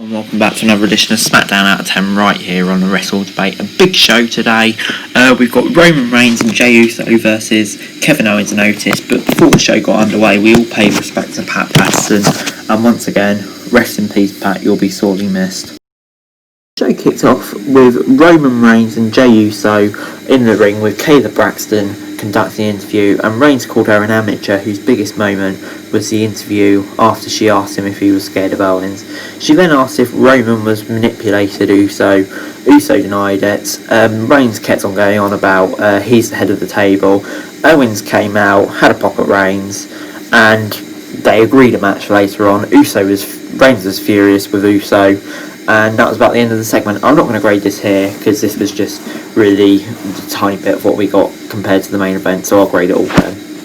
And welcome back to another edition of Smackdown Out of 10 right here on the Wrestle Debate. A big show today. We've got Roman Reigns and Jey Uso versus Kevin Owens and Otis. But before the show got underway, we all paid respect to Pat Patterson. And once again, rest in peace, Pat, you'll be sorely missed. The show kicked off with Roman Reigns and Jey Uso in the ring with Kayla Braxton conducting the interview, and Reigns called her an amateur, whose biggest moment was the interview after she asked him if he was scared of Owens. She then asked if Roman was manipulated Uso. Uso denied it. Reigns kept on going on about he's the head of the table. Owens came out, had a pop at Reigns, and they agreed a match later on. Reigns was furious with Uso, and that was about the end of the segment. I'm not going to grade this here because this was just really a tiny bit of what we got compared to the main event, so I'll grade it all then.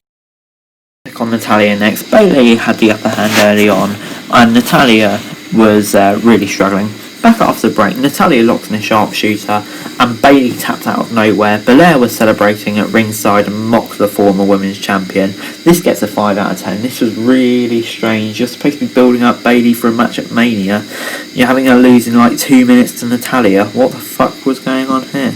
On Natalya next. Bayley had the upper hand early on, and Natalya was really struggling. Back after the break, Natalya locked in a sharpshooter, and Bayley tapped out of nowhere. Belair was celebrating at ringside and mocked the former women's champion. This gets a 5 out of 10. This was really strange. You're supposed to be building up Bayley for a match at Mania. You're having her lose in like 2 minutes to Natalya. What the fuck was going on here?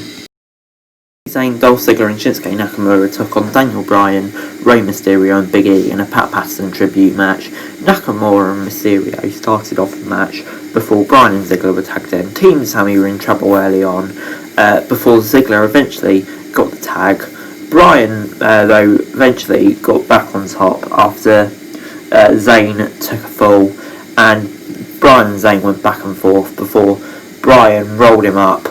Zayn, Dolph Ziggler and Shinsuke Nakamura took on Daniel Bryan, Rey Mysterio and Big E in a Pat Patterson tribute match. Nakamura and Mysterio started off the match before Bryan and Ziggler were tagged in. Team Sammy were in trouble early on before Ziggler eventually got the tag. Bryan, though, eventually got back on top after Zayn took a fall, and Bryan and Zayn went back and forth before Bryan rolled him up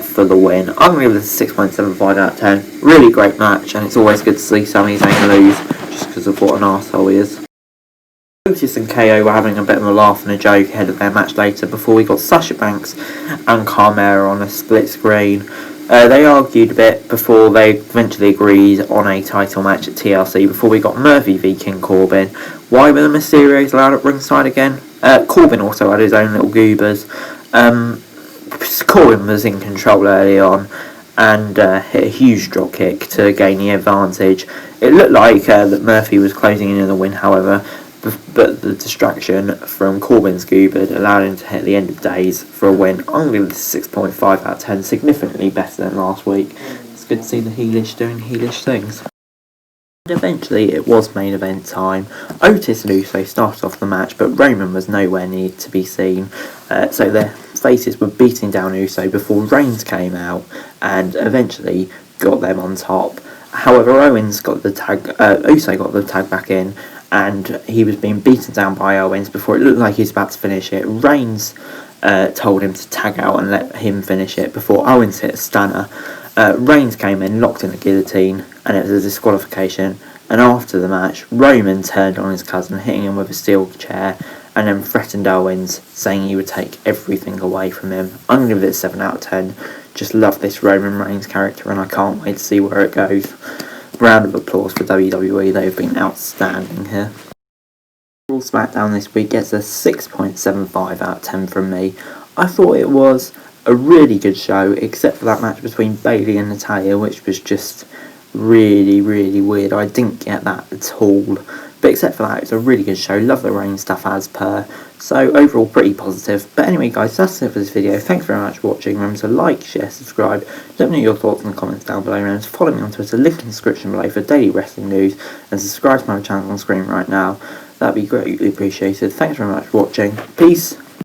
for the win. I'm going to give this a 6.75 out of 10. Really great match, and it's always good to see Sami Zayn lose just because of what an arsehole he is. Otis and KO were having a bit of a laugh and a joke ahead of their match later before we got Sasha Banks and Carmella on a split screen. They argued a bit before they eventually agreed on a title match at TLC before we got Murphy v King Corbin. Why were the Mysterios allowed at ringside again? Corbin also had his own little goobers. Corbin was in control early on and hit a huge drop kick to gain the advantage. It looked like that Murphy was closing in on the win, however, but the distraction from Corbin's goober allowed him to hit the end of days for a win. I'm going to give this 6.5 out of 10, significantly better than last week. It's good to see the heelish doing heelish things. And eventually it was main event time. Otis and Uso started off the match, but Roman was nowhere near to be seen, so their faces were beating down Uso before Reigns came out and eventually got them on top. However, Uso got the tag back in, and he was being beaten down by Owens before it looked like he was about to finish it. Reigns told him to tag out and let him finish it before Owens hit a stunner. Reigns came in, locked in a guillotine, and it was a disqualification. And after the match, Roman turned on his cousin, hitting him with a steel chair, and then threatened Owens, saying he would take everything away from him. I'm going to give it a 7 out of 10. Just love this Roman Reigns character, and I can't wait to see where it goes. Round of applause for WWE, they've been outstanding here. Raw SmackDown this week gets a 6.75 out of 10 from me. I thought it was a really good show, except for that match between Bayley and Natalya, which was just really, really weird. I didn't get that at all. But except for that, it's a really good show. Love the Reigns stuff as per. So overall, pretty positive. But anyway, guys, that's it for this video. Thanks very much for watching. Remember to like, share, subscribe. Let me know your thoughts in the comments down below. Remember to follow me on Twitter. Link in the description below for daily wrestling news. And subscribe to my channel on screen right now. That'd be greatly appreciated. Thanks very much for watching. Peace.